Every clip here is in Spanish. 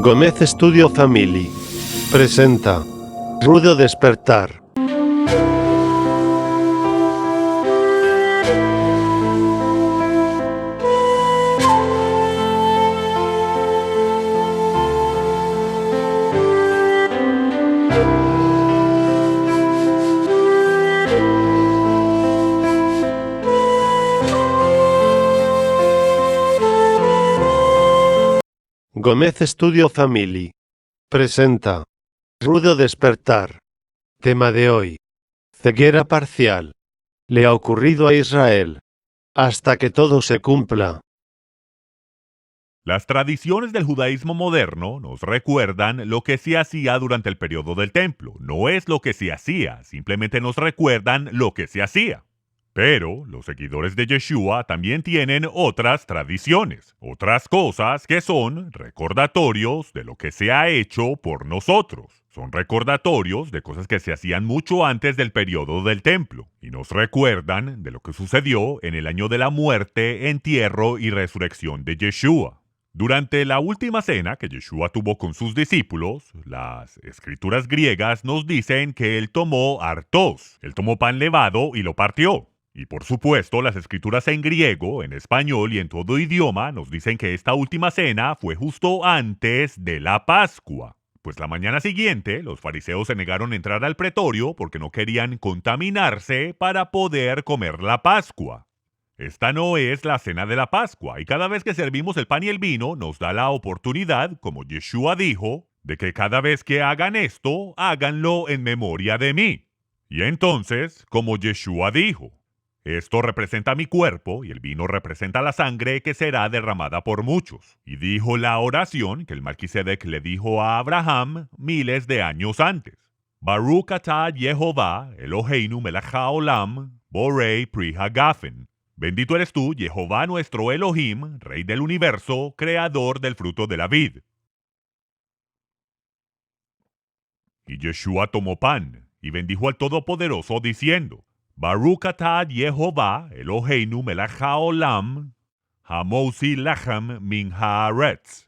Gómez Studio Family presenta Rudo Despertar. Gómez Studio Family presenta Rudo Despertar. Tema de hoy: ceguera parcial. Le ha ocurrido a Israel. Hasta que todo se cumpla. Las tradiciones del judaísmo moderno nos recuerdan lo que se hacía durante el periodo del templo. No es lo que se hacía, simplemente nos recuerdan lo que se hacía. Pero los seguidores de Yeshua también tienen otras tradiciones, otras cosas que son recordatorios de lo que se ha hecho por nosotros. Son recordatorios de cosas que se hacían mucho antes del periodo del templo y nos recuerdan de lo que sucedió en el año de la muerte, entierro y resurrección de Yeshua. Durante la última cena que Yeshua tuvo con sus discípulos, las escrituras griegas nos dicen que él tomó artos, él tomó pan levado y lo partió. Y por supuesto, las escrituras en griego, en español y en todo idioma nos dicen que esta última cena fue justo antes de la Pascua. Pues la mañana siguiente, los fariseos se negaron a entrar al pretorio porque no querían contaminarse para poder comer la Pascua. Esta no es la cena de la Pascua, y cada vez que servimos el pan y el vino nos da la oportunidad, como Yeshua dijo, de que cada vez que hagan esto, háganlo en memoria de mí. Y entonces, como Yeshua dijo, esto representa mi cuerpo y el vino representa la sangre que será derramada por muchos. Y dijo la oración que el Melquisedec le dijo a Abraham miles de años antes. Baruch atah Yehová Eloheinu melech haolam borei pri hagafen. Bendito eres tú, Jehová nuestro Elohim, Rey del universo, creador del fruto de la vid. Y Yeshua tomó pan y bendijo al Todopoderoso diciendo: Baruch atah Yehová Eloheinu melech haolam hamotzi lachem min haaretz.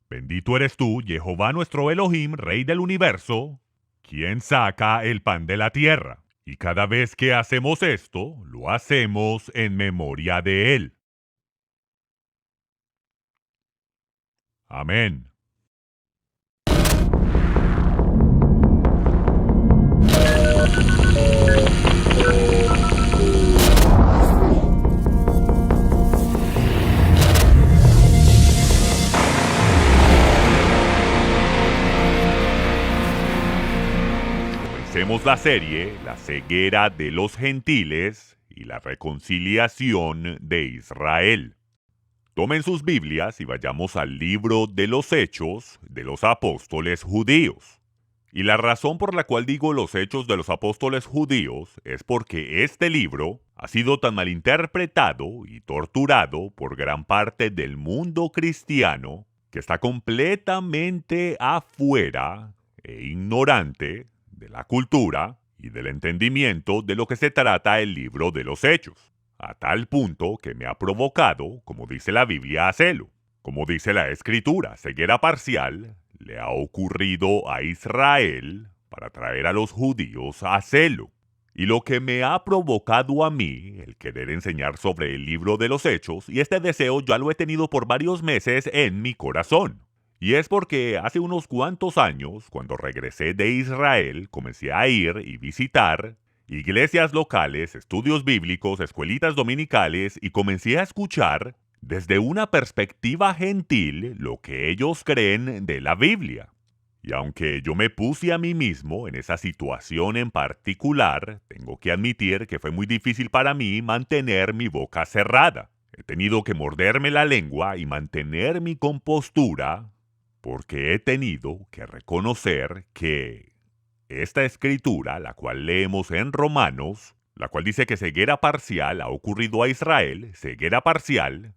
Bendito eres tú, Jehová nuestro Elohim, Rey del universo, quien saca el pan de la tierra. Y cada vez que hacemos esto, lo hacemos en memoria de él. Amén. Comencemos la serie La ceguera de los gentiles y la reconciliación de Israel. Tomen sus Biblias y vayamos al libro de los Hechos de los Apóstoles Judíos. Y la razón por la cual digo los Hechos de los Apóstoles Judíos es porque este libro ha sido tan malinterpretado y torturado por gran parte del mundo cristiano que está completamente afuera e ignorante de la cultura y del entendimiento de lo que se trata el libro de los Hechos, a tal punto que me ha provocado, como dice la Biblia, a celo. Como dice la Escritura, ceguera parcial le ha ocurrido a Israel para traer a los judíos a celo. Y lo que me ha provocado a mí el querer enseñar sobre el libro de los Hechos, y este deseo ya lo he tenido por varios meses en mi corazón. Y es porque hace unos cuantos años, cuando regresé de Israel, comencé a ir y visitar iglesias locales, estudios bíblicos, escuelitas dominicales, y comencé a escuchar desde una perspectiva gentil lo que ellos creen de la Biblia. Y aunque yo me puse a mí mismo en esa situación en particular, tengo que admitir que fue muy difícil para mí mantener mi boca cerrada. He tenido que morderme la lengua y mantener mi compostura porque he tenido que reconocer que esta escritura, la cual leemos en Romanos, la cual dice que ceguera parcial ha ocurrido a Israel, ceguera parcial,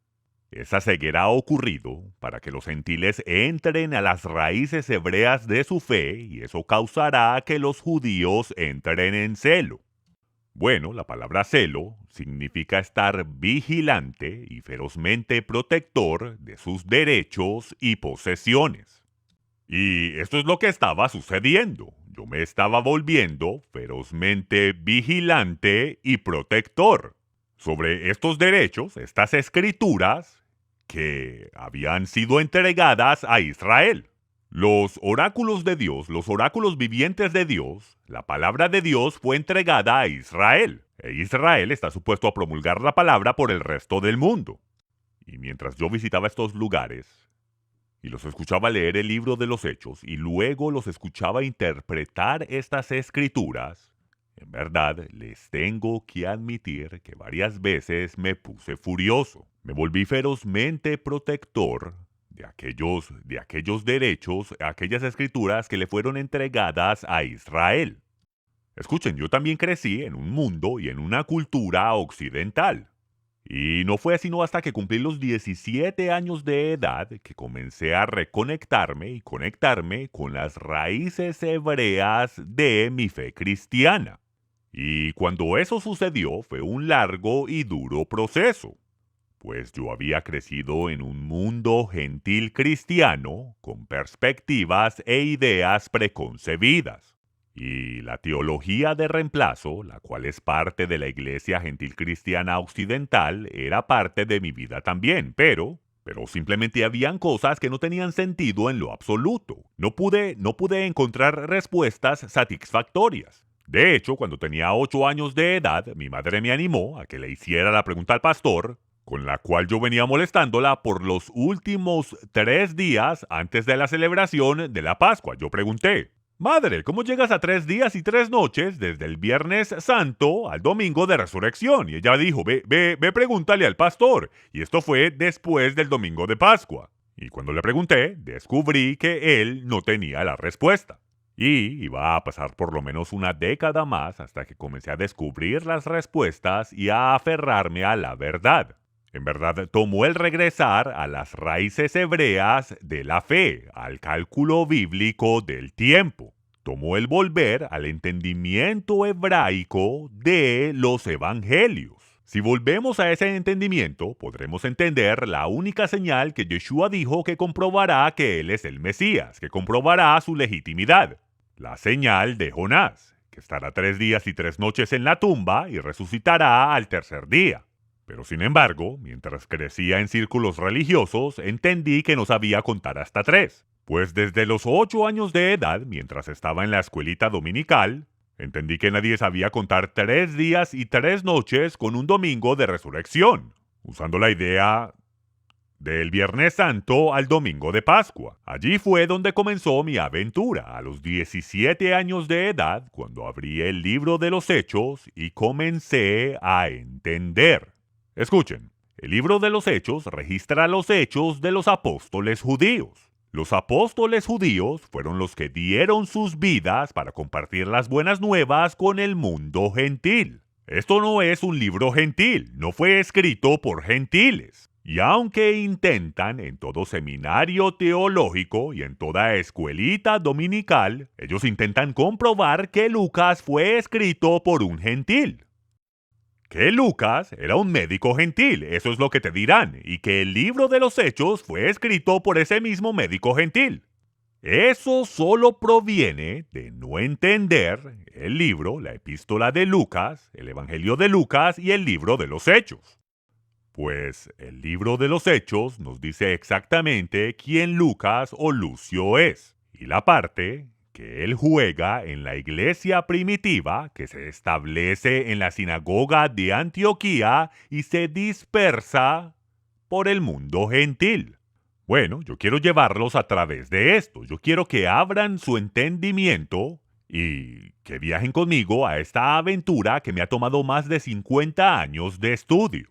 esa ceguera ha ocurrido para que los gentiles entren a las raíces hebreas de su fe y eso causará que los judíos entren en celo. Bueno, la palabra celo significa estar vigilante y ferozmente protector de sus derechos y posesiones. Y esto es lo que estaba sucediendo. Yo me estaba volviendo ferozmente vigilante y protector sobre estos derechos, estas escrituras que habían sido entregadas a Israel. Los oráculos de Dios, los oráculos vivientes de Dios, la palabra de Dios fue entregada a Israel. E Israel está supuesto a promulgar la palabra por el resto del mundo. Y mientras yo visitaba estos lugares, y los escuchaba leer el libro de los Hechos, y luego los escuchaba interpretar estas escrituras, en verdad les tengo que admitir que varias veces me puse furioso. Me volví ferozmente protector de aquellos derechos, aquellas escrituras que le fueron entregadas a Israel. Escuchen, yo también crecí en un mundo y en una cultura occidental. Y no fue sino hasta que cumplí los 17 años de edad que comencé a reconectarme y conectarme con las raíces hebreas de mi fe cristiana. Y cuando eso sucedió fue un largo y duro proceso, pues yo había crecido en un mundo gentil cristiano con perspectivas e ideas preconcebidas. Y la teología de reemplazo, la cual es parte de la Iglesia Gentil Cristiana Occidental, era parte de mi vida también, pero simplemente habían cosas que no tenían sentido en lo absoluto. No pude encontrar respuestas satisfactorias. De hecho, cuando tenía 8 años de edad, mi madre me animó a que le hiciera la pregunta al pastor, con la cual yo venía molestándola por los últimos 3 días antes de la celebración de la Pascua. Yo pregunté: Madre, ¿cómo llegas a 3 días y 3 noches desde el Viernes Santo al Domingo de Resurrección? Y ella dijo: ve, pregúntale al pastor. Y esto fue después del Domingo de Pascua. Y cuando le pregunté, descubrí que él no tenía la respuesta. Y iba a pasar por lo menos una década más hasta que comencé a descubrir las respuestas y a aferrarme a la verdad. En verdad, tomó el regresar a las raíces hebreas de la fe, al cálculo bíblico del tiempo. Tomó el volver al entendimiento hebraico de los evangelios. Si volvemos a ese entendimiento, podremos entender la única señal que Yeshua dijo que comprobará que Él es el Mesías, que comprobará su legitimidad. La señal de Jonás, que estará 3 días y 3 noches en la tumba y resucitará al tercer día. Pero sin embargo, mientras crecía en círculos religiosos, entendí que no sabía contar hasta 3. Pues desde los 8 años de edad, mientras estaba en la escuelita dominical, entendí que nadie sabía contar 3 días y 3 noches con un domingo de resurrección, usando la idea del Viernes Santo al Domingo de Pascua. Allí fue donde comenzó mi aventura, a los 17 años de edad, cuando abrí el libro de los Hechos y comencé a entender. Escuchen, el libro de los Hechos registra los hechos de los apóstoles judíos. Los apóstoles judíos fueron los que dieron sus vidas para compartir las buenas nuevas con el mundo gentil. Esto no es un libro gentil, no fue escrito por gentiles. Y aunque intentan en todo seminario teológico y en toda escuelita dominical, ellos intentan comprobar que Lucas fue escrito por un gentil. Que Lucas era un médico gentil, eso es lo que te dirán, y que el libro de los Hechos fue escrito por ese mismo médico gentil. Eso solo proviene de no entender el libro, la epístola de Lucas, el Evangelio de Lucas y el libro de los Hechos. Pues el libro de los Hechos nos dice exactamente quién Lucas o Lucio es, y la parte que él juega en la iglesia primitiva que se establece en la sinagoga de Antioquía y se dispersa por el mundo gentil. Bueno, yo quiero llevarlos a través de esto. Yo quiero que abran su entendimiento y que viajen conmigo a esta aventura que me ha tomado más de 50 años de estudio.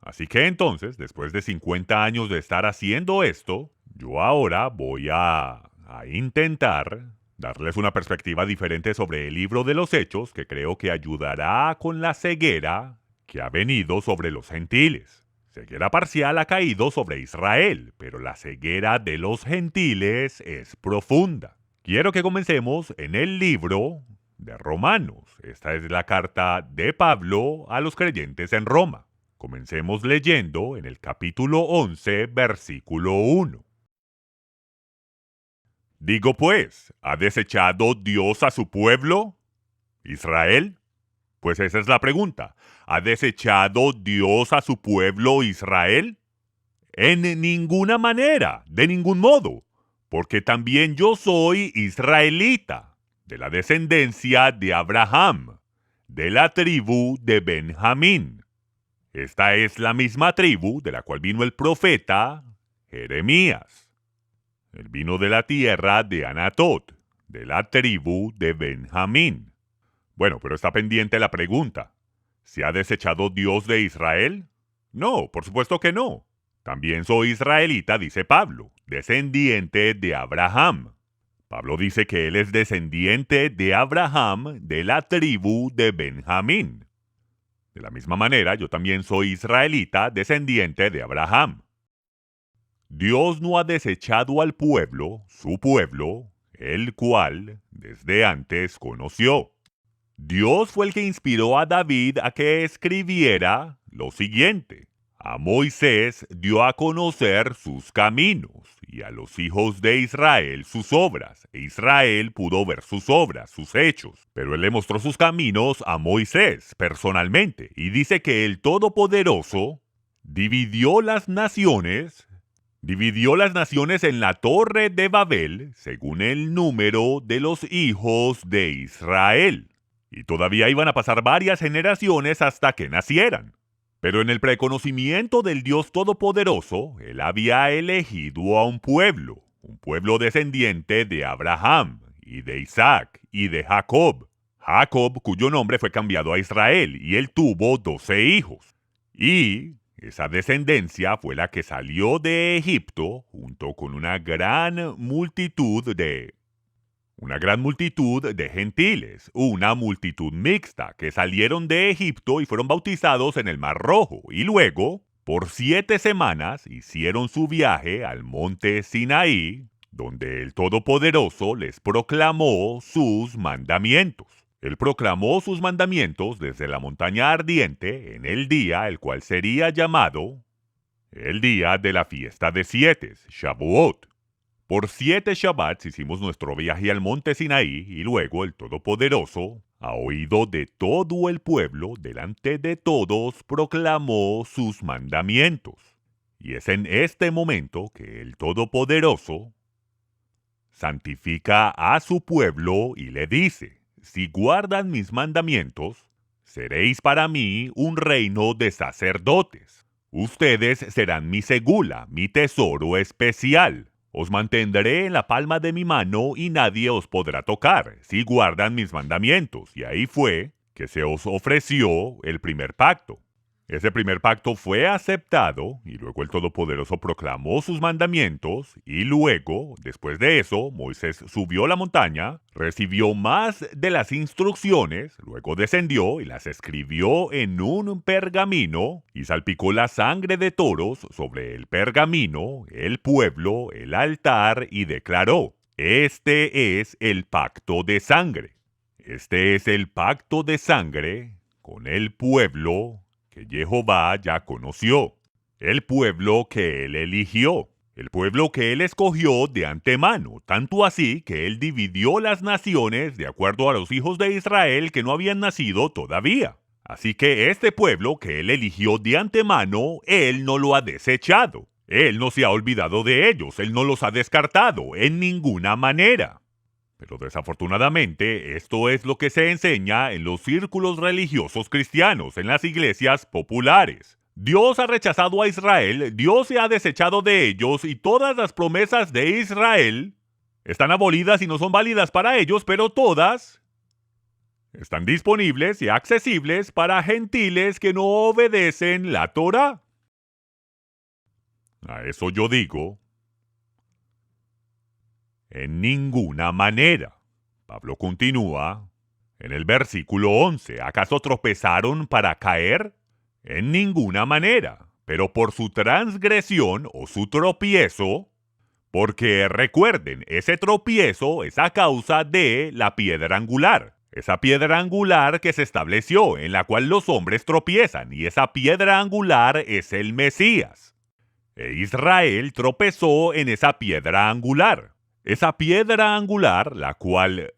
Así que entonces, después de 50 años de estar haciendo esto, yo ahora voy a intentar darles una perspectiva diferente sobre el libro de los Hechos que creo que ayudará con la ceguera que ha venido sobre los gentiles. Ceguera parcial ha caído sobre Israel, pero la ceguera de los gentiles es profunda. Quiero que comencemos en el libro de Romanos. Esta es la carta de Pablo a los creyentes en Roma. Comencemos leyendo en el capítulo 11, versículo 1. Digo pues, ¿ha desechado Dios a su pueblo, Israel? Pues esa es la pregunta. ¿Ha desechado Dios a su pueblo, Israel? En ninguna manera, de ningún modo, porque también yo soy israelita, de la descendencia de Abraham, de la tribu de Benjamín. Esta es la misma tribu de la cual vino el profeta Jeremías. Él vino de la tierra de Anatot, de la tribu de Benjamín. Bueno, pero está pendiente la pregunta. ¿Se ha desechado Dios de Israel? No, por supuesto que no. También soy israelita, dice Pablo, descendiente de Abraham. Pablo dice que él es descendiente de Abraham de la tribu de Benjamín. De la misma manera, yo también soy israelita, descendiente de Abraham. Dios no ha desechado al pueblo, su pueblo, el cual desde antes conoció. Dios fue el que inspiró a David a que escribiera lo siguiente. A Moisés dio a conocer sus caminos y a los hijos de Israel sus obras. E Israel pudo ver sus obras, sus hechos. Pero él le mostró sus caminos a Moisés personalmente. Y dice que el Todopoderoso dividió las naciones en la torre de Babel según el número de los hijos de Israel. Y todavía iban a pasar varias generaciones hasta que nacieran. Pero en el preconocimiento del Dios Todopoderoso, él había elegido a un pueblo descendiente de Abraham, y de Isaac, y de Jacob. Jacob, cuyo nombre fue cambiado a Israel, y él tuvo 12 hijos. Y esa descendencia fue la que salió de Egipto junto con una gran multitud de gentiles, una multitud mixta que salieron de Egipto y fueron bautizados en el Mar Rojo y luego, por 7 semanas, hicieron su viaje al monte Sinaí, donde el Todopoderoso les proclamó sus mandamientos. Él proclamó sus mandamientos desde la montaña ardiente en el día el cual sería llamado el día de la fiesta de siete, Shavuot. Por 7 Shabbats hicimos nuestro viaje al monte Sinaí y luego el Todopoderoso, a oído de todo el pueblo, delante de todos, proclamó sus mandamientos. Y es en este momento que el Todopoderoso santifica a su pueblo y le dice: si guardan mis mandamientos, seréis para mí un reino de sacerdotes. Ustedes serán mi segula, mi tesoro especial. Os mantendré en la palma de mi mano y nadie os podrá tocar, si guardan mis mandamientos. Y ahí fue que se os ofreció el primer pacto. Ese primer pacto fue aceptado y luego el Todopoderoso proclamó sus mandamientos y luego, después de eso, Moisés subió la montaña, recibió más de las instrucciones, luego descendió y las escribió en un pergamino y salpicó la sangre de toros sobre el pergamino, el pueblo, el altar y declaró: este es el pacto de sangre. Este es el pacto de sangre con el pueblo que Jehová ya conoció, el pueblo que él eligió, el pueblo que él escogió de antemano, tanto así que él dividió las naciones de acuerdo a los hijos de Israel que no habían nacido todavía. Así que este pueblo que él eligió de antemano, él no lo ha desechado. Él no se ha olvidado de ellos, él no los ha descartado en ninguna manera. Pero desafortunadamente, esto es lo que se enseña en los círculos religiosos cristianos, en las iglesias populares. Dios ha rechazado a Israel, Dios se ha desechado de ellos y todas las promesas de Israel están abolidas y no son válidas para ellos, pero todas están disponibles y accesibles para gentiles que no obedecen la Torá. A eso yo digo: en ninguna manera. Pablo continúa en el versículo 11. ¿Acaso tropezaron para caer? En ninguna manera. Pero por su transgresión o su tropiezo, porque recuerden, ese tropiezo es a causa de la piedra angular. Esa piedra angular que se estableció, en la cual los hombres tropiezan, y esa piedra angular es el Mesías. E Israel tropezó en esa piedra angular. Esa piedra angular, la cual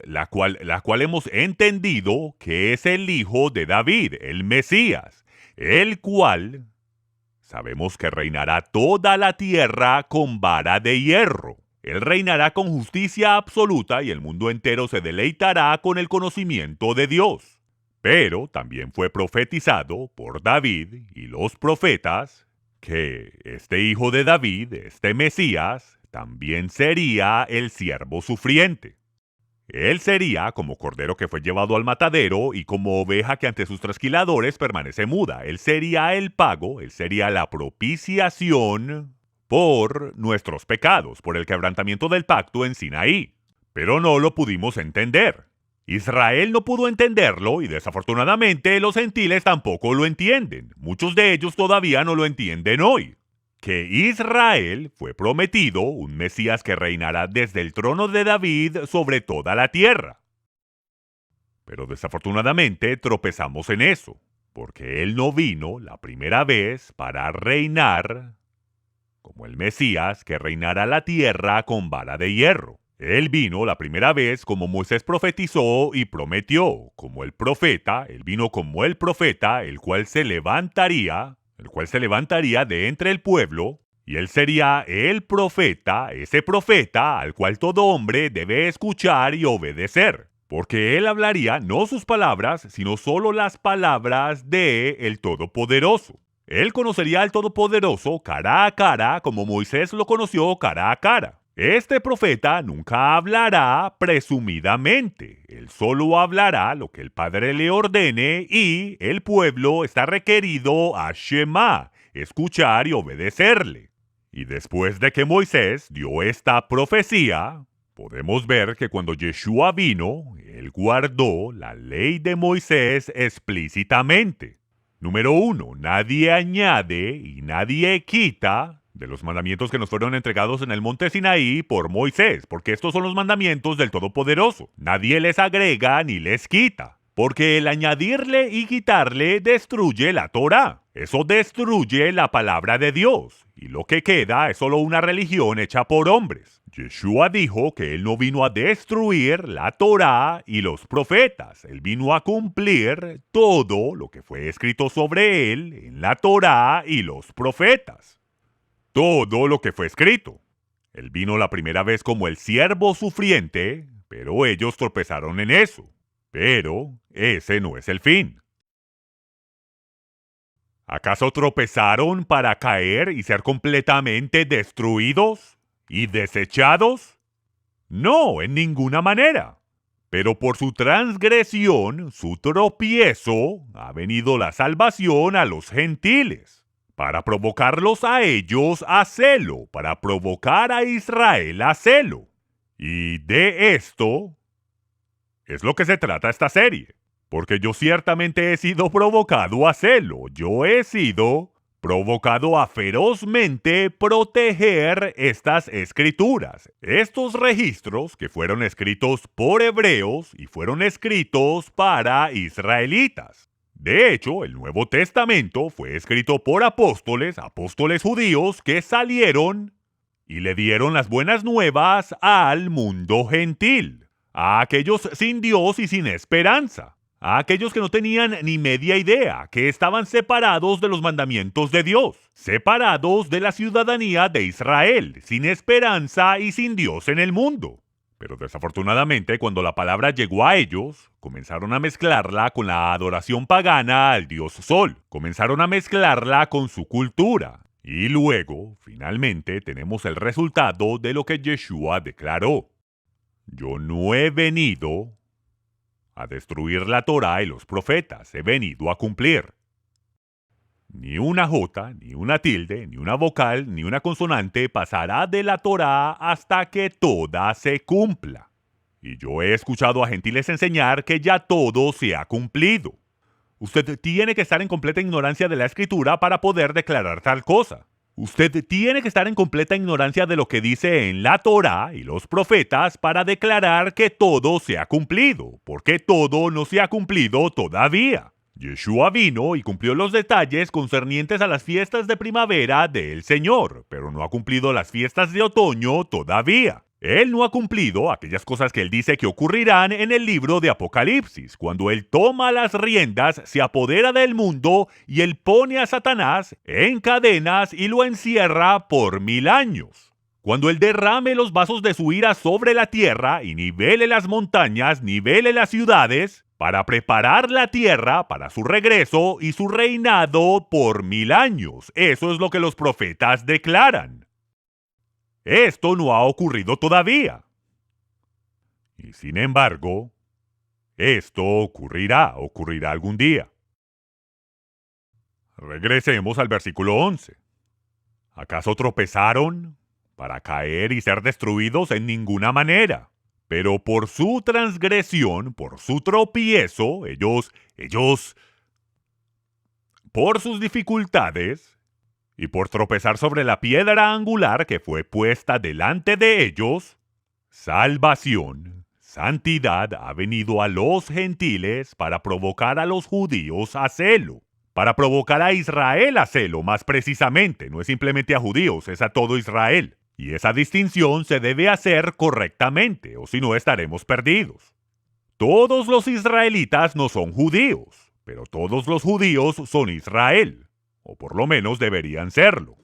hemos entendido que es el Hijo de David, el Mesías, el cual sabemos que reinará toda la tierra con vara de hierro. Él reinará con justicia absoluta y el mundo entero se deleitará con el conocimiento de Dios. Pero también fue profetizado por David y los profetas que este hijo de David, este Mesías, también sería el siervo sufriente. Él sería como cordero que fue llevado al matadero y como oveja que ante sus trasquiladores permanece muda. Él sería el pago, él sería la propiciación por nuestros pecados, por el quebrantamiento del pacto en Sinaí. Pero no lo pudimos entender. Israel no pudo entenderlo y desafortunadamente los gentiles tampoco lo entienden. Muchos de ellos todavía no lo entienden hoy. Que Israel fue prometido un Mesías que reinará desde el trono de David sobre toda la tierra. Pero desafortunadamente tropezamos en eso, porque él no vino la primera vez para reinar como el Mesías que reinará la tierra con vara de hierro. Él vino la primera vez como Moisés profetizó y prometió, como el profeta, él vino como el profeta, el cual se levantaría de entre el pueblo, y él sería el profeta, ese profeta al cual todo hombre debe escuchar y obedecer. Porque él hablaría no sus palabras, sino solo las palabras de el Todopoderoso. Él conocería al Todopoderoso cara a cara como Moisés lo conoció cara a cara. Este profeta nunca hablará presumidamente. Él solo hablará lo que el Padre le ordene y el pueblo está requerido a Shema, escuchar y obedecerle. Y después de que Moisés dio esta profecía, podemos ver que cuando Yeshua vino, él guardó la ley de Moisés explícitamente. Número 1. Nadie añade y nadie quita de los mandamientos que nos fueron entregados en el monte Sinaí por Moisés, porque estos son los mandamientos del Todopoderoso. Nadie les agrega ni les quita, porque el añadirle y quitarle destruye la Torá. Eso destruye la palabra de Dios, y lo que queda es solo una religión hecha por hombres. Yeshua dijo que él no vino a destruir la Torá y los profetas. Él vino a cumplir todo lo que fue escrito sobre él en la Torá y los profetas. Todo lo que fue escrito. Él vino la primera vez como el siervo sufriente, pero ellos tropezaron en eso. Pero ese no es el fin. ¿Acaso tropezaron para caer y ser completamente destruidos y desechados? No, en ninguna manera. Pero por su transgresión, su tropiezo, ha venido la salvación a los gentiles, para provocarlos a ellos a celo, para provocar a Israel a celo. Y de esto es lo que se trata esta serie. Porque yo ciertamente he sido provocado a celo. Yo he sido provocado a ferozmente proteger estas escrituras. Estos registros que fueron escritos por hebreos y fueron escritos para israelitas. De hecho, el Nuevo Testamento fue escrito por apóstoles judíos que salieron y le dieron las buenas nuevas al mundo gentil, a aquellos sin Dios y sin esperanza. A aquellos que no tenían ni media idea, que estaban separados de los mandamientos de Dios, separados de la ciudadanía de Israel, sin esperanza y sin Dios en el mundo. Pero desafortunadamente, cuando la palabra llegó a ellos, comenzaron a mezclarla con la adoración pagana al dios Sol, comenzaron a mezclarla con su cultura. Y luego, finalmente, tenemos el resultado de lo que Yeshua declaró. Yo no he venido a destruir la Torá y los profetas, he venido a cumplir. Ni una jota, ni una tilde, ni una vocal, ni una consonante pasará de la Torá hasta que toda se cumpla. Y yo he escuchado a gentiles enseñar que ya todo se ha cumplido. Usted tiene que estar en completa ignorancia de la Escritura para poder declarar tal cosa. Usted tiene que estar en completa ignorancia de lo que dice en la Torá y los profetas para declarar que todo se ha cumplido, porque todo no se ha cumplido todavía. Yeshua vino y cumplió los detalles concernientes a las fiestas de primavera del Señor, pero no ha cumplido las fiestas de otoño todavía. Él no ha cumplido aquellas cosas que él dice que ocurrirán en el libro de Apocalipsis, cuando él toma las riendas, se apodera del mundo y él pone a Satanás en cadenas y lo encierra por 1000 años. Cuando él derrame los vasos de su ira sobre la tierra y nivele las montañas, nivele las ciudades, para preparar la tierra para su regreso y su reinado por 1000 años. Eso es lo que los profetas declaran. Esto no ha ocurrido todavía. Y sin embargo, esto ocurrirá algún día. Regresemos al versículo 11. ¿Acaso tropezaron para caer y ser destruidos? En ninguna manera. Pero por su transgresión, por su tropiezo, ellos, por sus dificultades, y por tropezar sobre la piedra angular que fue puesta delante de ellos, salvación, santidad ha venido a los gentiles para provocar a los judíos a celo. Para provocar a Israel a celo, más precisamente. No es simplemente a judíos, es a todo Israel. Y esa distinción se debe hacer correctamente, o si no estaremos perdidos. Todos los israelitas no son judíos, pero todos los judíos son Israel. O por lo menos deberían serlo.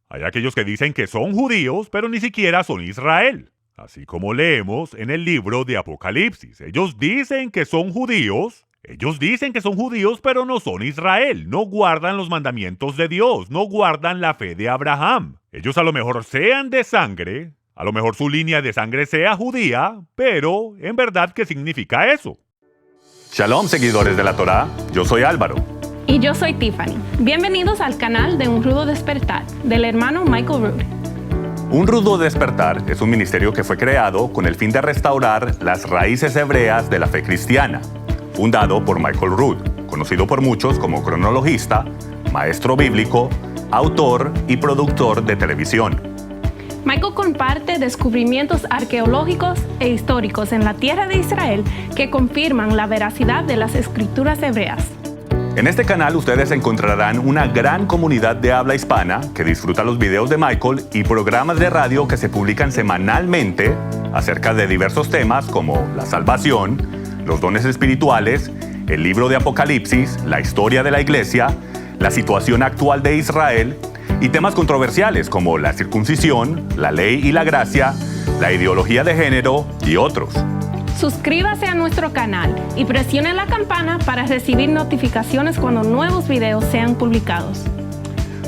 Hay aquellos que dicen que son judíos, pero ni siquiera son Israel. Así como leemos en el libro de Apocalipsis. Ellos dicen que son judíos, pero no son Israel. No guardan los mandamientos de Dios, no guardan la fe de Abraham. Ellos a lo mejor sean de sangre, a lo mejor su línea de sangre sea judía, pero en verdad, ¿qué significa eso? Shalom, seguidores de la Torá. Yo soy Álvaro. Y yo soy Tiffany. Bienvenidos al canal de Un Rudo Despertar, del hermano Michael Rood. Un Rudo Despertar es un ministerio que fue creado con el fin de restaurar las raíces hebreas de la fe cristiana, fundado por Michael Rood, conocido por muchos como cronologista, maestro bíblico, autor y productor de televisión. Michael comparte descubrimientos arqueológicos e históricos en la tierra de Israel que confirman la veracidad de las escrituras hebreas. En este canal ustedes encontrarán una gran comunidad de habla hispana que disfruta los videos de Michael y programas de radio que se publican semanalmente acerca de diversos temas como la salvación, los dones espirituales, el libro de Apocalipsis, la historia de la iglesia, la situación actual de Israel y temas controversiales como la circuncisión, la ley y la gracia, la ideología de género y otros. Suscríbase a nuestro canal y presione la campana para recibir notificaciones cuando nuevos videos sean publicados.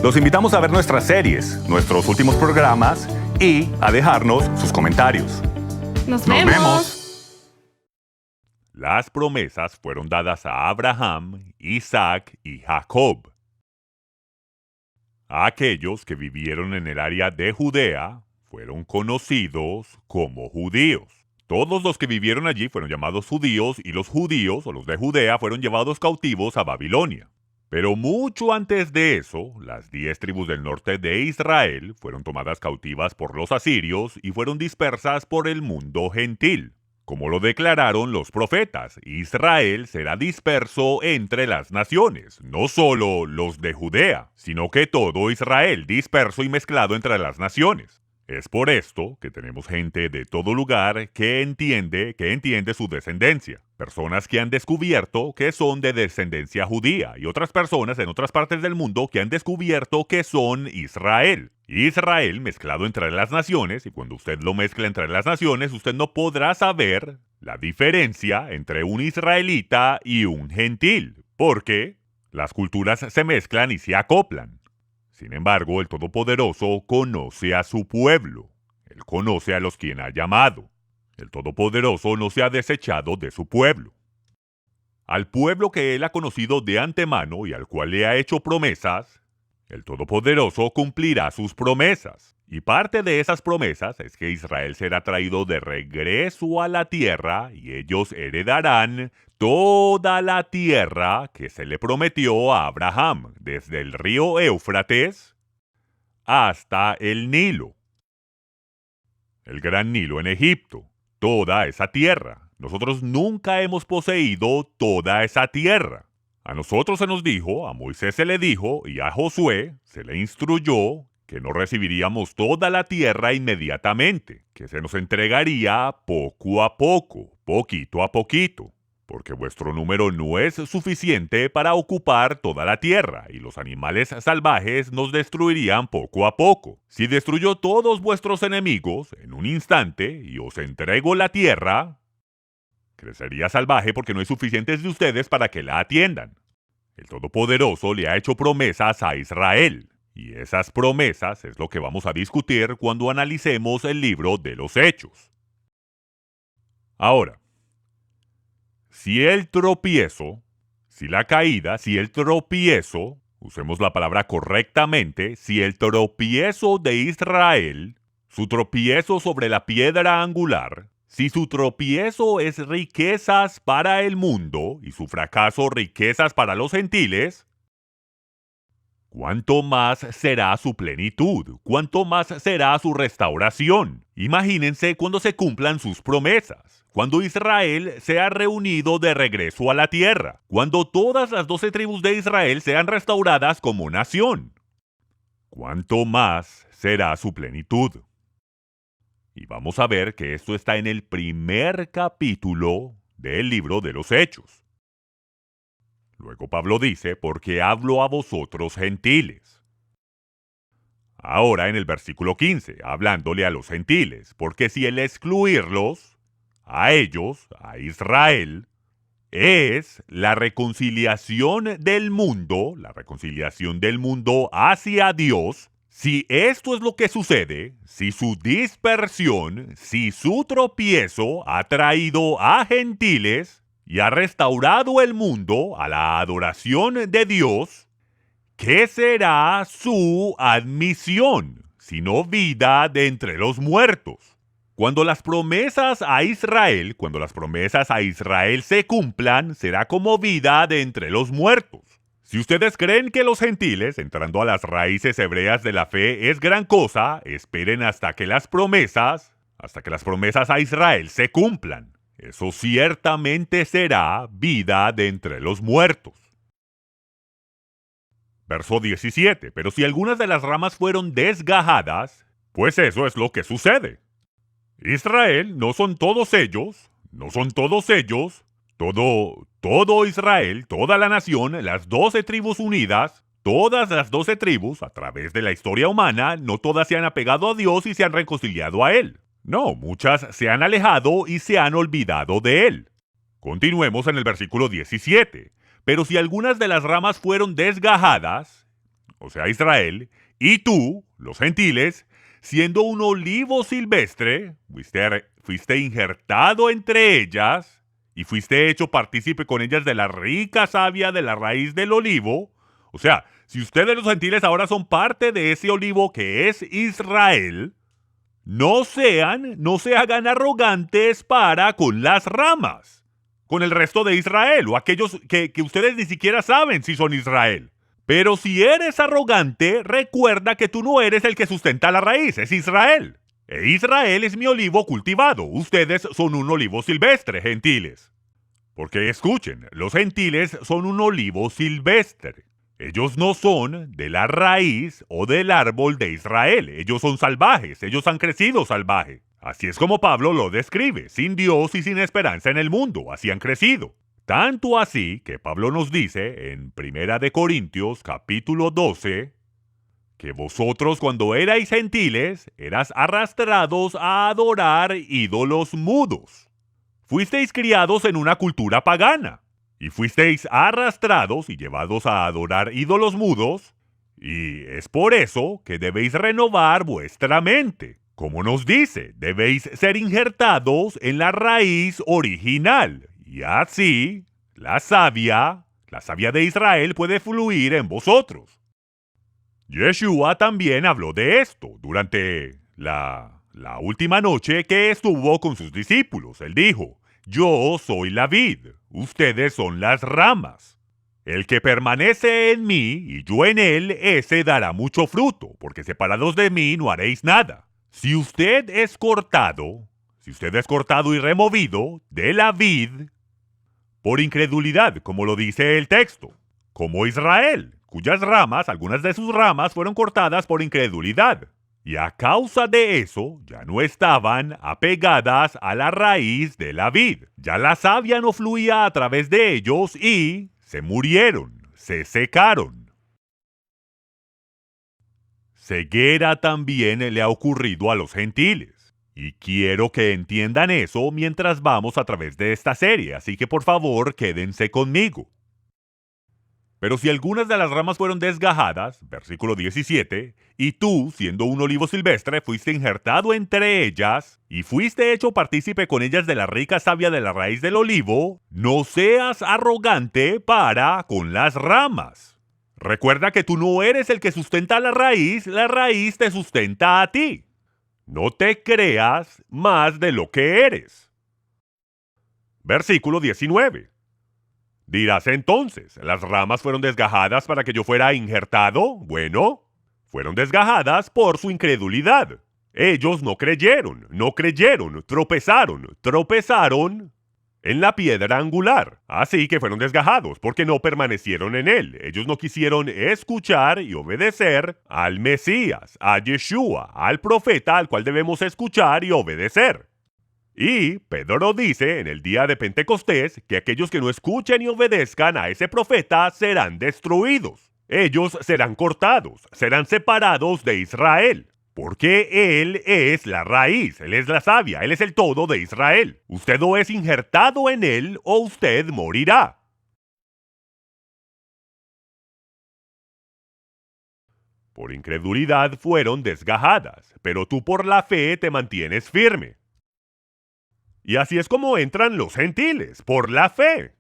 Los invitamos a ver nuestras series, nuestros últimos programas y a dejarnos sus comentarios. ¡Nos vemos! Las promesas fueron dadas a Abraham, Isaac y Jacob. Aquellos que vivieron en el área de Judea fueron conocidos como judíos. Todos los que vivieron allí fueron llamados judíos y los judíos o los de Judea fueron llevados cautivos a Babilonia. Pero mucho antes de eso, las 10 tribus del norte de Israel fueron tomadas cautivas por los asirios y fueron dispersas por el mundo gentil. Como lo declararon los profetas, Israel será disperso entre las naciones, no solo los de Judea, sino que todo Israel disperso y mezclado entre las naciones. Es por esto que tenemos gente de todo lugar que entiende su descendencia. Personas que han descubierto que son de descendencia judía y otras personas en otras partes del mundo que han descubierto que son Israel. Israel mezclado entre las naciones, y cuando usted lo mezcla entre las naciones, usted no podrá saber la diferencia entre un israelita y un gentil, porque las culturas se mezclan y se acoplan. Sin embargo, el Todopoderoso conoce a su pueblo. Él conoce a los quien ha llamado. El Todopoderoso no se ha desechado de su pueblo. Al pueblo que Él ha conocido de antemano y al cual le ha hecho promesas, el Todopoderoso cumplirá sus promesas. Y parte de esas promesas es que Israel será traído de regreso a la tierra y ellos heredarán toda la tierra que se le prometió a Abraham, desde el río Éufrates hasta el Nilo. El gran Nilo en Egipto, toda esa tierra. Nosotros nunca hemos poseído toda esa tierra. A nosotros se nos dijo, a Moisés se le dijo y a Josué se le instruyó que no recibiríamos toda la tierra inmediatamente, que se nos entregaría poco a poco, poquito a poquito, porque vuestro número no es suficiente para ocupar toda la tierra, y los animales salvajes nos destruirían poco a poco. Si destruyo todos vuestros enemigos en un instante y os entrego la tierra, crecería salvaje porque no hay suficientes de ustedes para que la atiendan. El Todopoderoso le ha hecho promesas a Israel. Y esas promesas es lo que vamos a discutir cuando analicemos el libro de los Hechos. Ahora, si el tropiezo, si la caída, si el tropiezo, usemos la palabra correctamente, si el tropiezo de Israel, su tropiezo sobre la piedra angular, si su tropiezo es riquezas para el mundo y su fracaso riquezas para los gentiles, ¿cuánto más será su plenitud? ¿Cuánto más será su restauración? Imagínense cuando se cumplan sus promesas, cuando Israel sea reunido de regreso a la tierra, cuando todas las 12 tribus de Israel sean restauradas como nación. ¿Cuánto más será su plenitud? Y vamos a ver que esto está en el primer capítulo del libro de los Hechos. Luego Pablo dice, porque hablo a vosotros gentiles. Ahora en el versículo 15, hablándole a los gentiles, porque si el excluirlos, a ellos, a Israel, es la reconciliación del mundo hacia Dios. Si esto es lo que sucede, si su dispersión, si su tropiezo ha traído a gentiles y ha restaurado el mundo a la adoración de Dios, ¿qué será su admisión, sino vida de entre los muertos? Cuando las promesas a Israel se cumplan, será como vida de entre los muertos. Si ustedes creen que los gentiles, entrando a las raíces hebreas de la fe, es gran cosa, esperen hasta que las promesas a Israel se cumplan. Eso ciertamente será vida de entre los muertos. Verso 17. Pero si algunas de las ramas fueron desgajadas, pues eso es lo que sucede. Israel no son todos ellos, todo Israel, toda la nación, las 12 tribus unidas, todas las 12 tribus, a través de la historia humana, no todas se han apegado a Dios y se han reconciliado a Él. No, muchas se han alejado y se han olvidado de Él. Continuemos en el versículo 17. Pero si algunas de las ramas fueron desgajadas, o sea Israel, y tú, los gentiles, siendo un olivo silvestre, fuiste injertado entre ellas, y fuiste hecho partícipe con ellas de la rica savia de la raíz del olivo. O sea, si ustedes los gentiles ahora son parte de ese olivo que es Israel, no se hagan arrogantes para con las ramas, con el resto de Israel, o aquellos que ustedes ni siquiera saben si son Israel. Pero si eres arrogante, recuerda que tú no eres el que sustenta la raíz, es Israel. E Israel es mi olivo cultivado. Ustedes son un olivo silvestre, gentiles. Porque escuchen, los gentiles son un olivo silvestre. Ellos no son de la raíz o del árbol de Israel. Ellos son salvajes, ellos han crecido salvaje. Así es como Pablo lo describe, sin Dios y sin esperanza en el mundo, así han crecido. Tanto así que Pablo nos dice en 1 Corintios capítulo 12, que vosotros cuando erais gentiles, eras arrastrados a adorar ídolos mudos. Fuisteis criados en una cultura pagana, y fuisteis arrastrados y llevados a adorar ídolos mudos, y es por eso que debéis renovar vuestra mente. Como nos dice, debéis ser injertados en la raíz original, y así la savia de Israel puede fluir en vosotros. Yeshua también habló de esto durante la última noche que estuvo con sus discípulos. Él dijo, yo soy la vid, ustedes son las ramas. El que permanece en mí y yo en él, ese dará mucho fruto, porque separados de mí no haréis nada. Si usted es cortado y removido de la vid, por incredulidad, como lo dice el texto, como Israel, cuyas ramas, algunas de sus ramas, fueron cortadas por incredulidad. Y a causa de eso, ya no estaban apegadas a la raíz de la vid. Ya la savia no fluía a través de ellos y se murieron, se secaron. Ceguera también le ha ocurrido a los gentiles. Y quiero que entiendan eso mientras vamos a través de esta serie, así que por favor quédense conmigo. Pero si algunas de las ramas fueron desgajadas, versículo 17, y tú, siendo un olivo silvestre, fuiste injertado entre ellas, y fuiste hecho partícipe con ellas de la rica savia de la raíz del olivo, no seas arrogante para con las ramas. Recuerda que tú no eres el que sustenta la raíz te sustenta a ti. No te creas más de lo que eres. Versículo 19. Dirás entonces, ¿las ramas fueron desgajadas para que yo fuera injertado? Bueno, fueron desgajadas por su incredulidad. Ellos no creyeron, tropezaron en la piedra angular. Así que fueron desgajados porque no permanecieron en él. Ellos no quisieron escuchar y obedecer al Mesías, a Yeshua, al profeta al cual debemos escuchar y obedecer. Y Pedro dice en el día de Pentecostés que aquellos que no escuchen y obedezcan a ese profeta serán destruidos. Ellos serán cortados, serán separados de Israel. Porque Él es la raíz, Él es la savia, Él es el todo de Israel. Usted o es injertado en Él o usted morirá. Por incredulidad fueron desgajadas, pero tú por la fe te mantienes firme. Y así es como entran los gentiles, por la fe.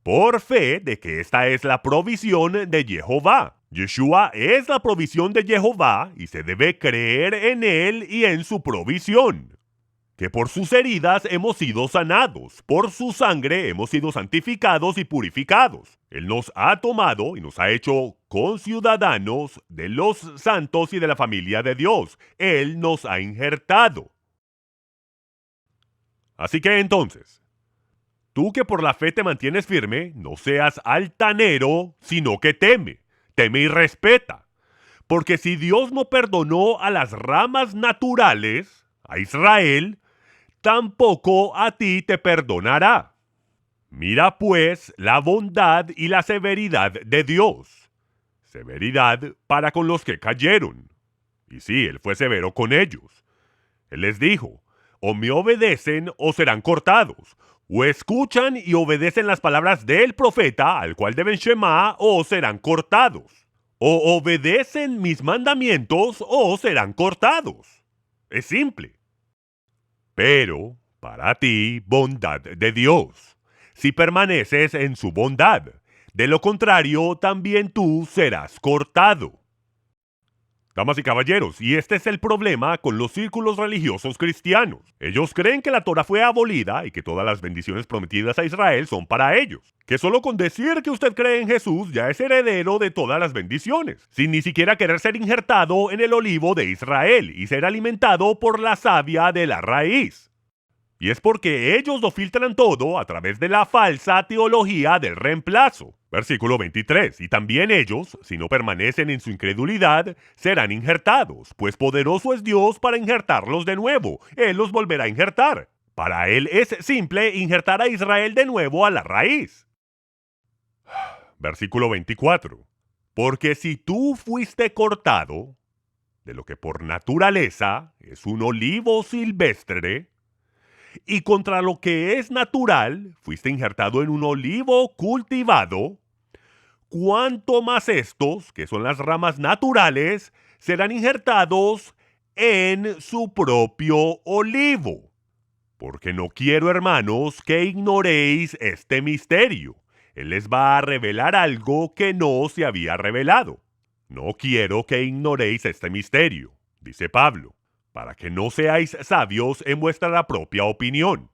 Por fe de que esta es la provisión de Jehová. Yeshua es la provisión de Jehová y se debe creer en Él y en su provisión. Que por sus heridas hemos sido sanados, por su sangre hemos sido santificados y purificados. Él nos ha tomado y nos ha hecho conciudadanos de los santos y de la familia de Dios. Él nos ha injertado. Así que entonces, tú que por la fe te mantienes firme, no seas altanero, sino que teme y respeta. Porque si Dios no perdonó a las ramas naturales, a Israel, tampoco a ti te perdonará. Mira pues la bondad y la severidad de Dios. Severidad para con los que cayeron. Y sí, Él fue severo con ellos. Él les dijo, o me obedecen o serán cortados. O escuchan y obedecen las palabras del profeta, al cual deben Shema, o serán cortados. O obedecen mis mandamientos, o serán cortados. Es simple. Pero, para ti, bondad de Dios, si permaneces en su bondad. De lo contrario, también tú serás cortado. Damas y caballeros, y este es el problema con los círculos religiosos cristianos. Ellos creen que la Torá fue abolida y que todas las bendiciones prometidas a Israel son para ellos. Que solo con decir que usted cree en Jesús ya es heredero de todas las bendiciones, sin ni siquiera querer ser injertado en el olivo de Israel y ser alimentado por la savia de la raíz. Y es porque ellos lo filtran todo a través de la falsa teología del reemplazo. Versículo 23. Y también ellos, si no permanecen en su incredulidad, serán injertados, pues poderoso es Dios para injertarlos de nuevo. Él los volverá a injertar. Para Él es simple injertar a Israel de nuevo a la raíz. Versículo 24. Porque si tú fuiste cortado, de lo que por naturaleza es un olivo silvestre, y contra lo que es natural, fuiste injertado en un olivo cultivado, cuánto más estos, que son las ramas naturales, serán injertados en su propio olivo. Porque no quiero, hermanos, que ignoréis este misterio. Él les va a revelar algo que no se había revelado. No quiero que ignoréis este misterio, dice Pablo, para que no seáis sabios en vuestra propia opinión,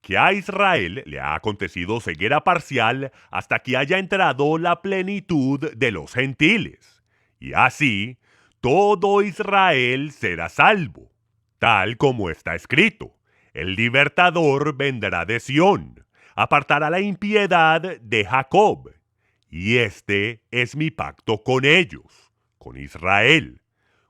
que a Israel le ha acontecido ceguera parcial hasta que haya entrado la plenitud de los gentiles, y así todo Israel será salvo, tal como está escrito, el libertador vendrá de Sión, apartará la impiedad de Jacob, y este es mi pacto con ellos, con Israel,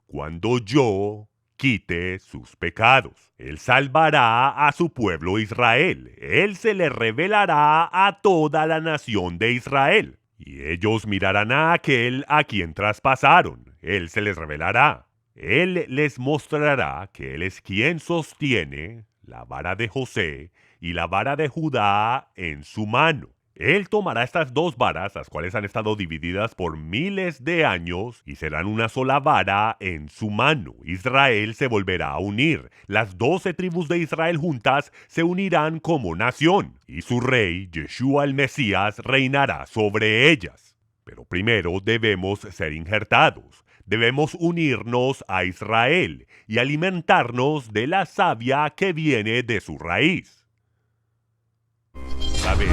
cuando yo quite sus pecados. Él salvará a su pueblo Israel. Él se le revelará a toda la nación de Israel. Y ellos mirarán a aquel a quien traspasaron. Él se les revelará. Él les mostrará que Él es quien sostiene la vara de José y la vara de Judá en su mano. Él tomará estas dos varas, las cuales han estado divididas por miles de años, y serán una sola vara en su mano. Israel se volverá a unir. Las 12 tribus de Israel juntas se unirán como nación, y su rey, Yeshua el Mesías, reinará sobre ellas. Pero primero debemos ser injertados. Debemos unirnos a Israel y alimentarnos de la savia que viene de su raíz. ¿Sabes?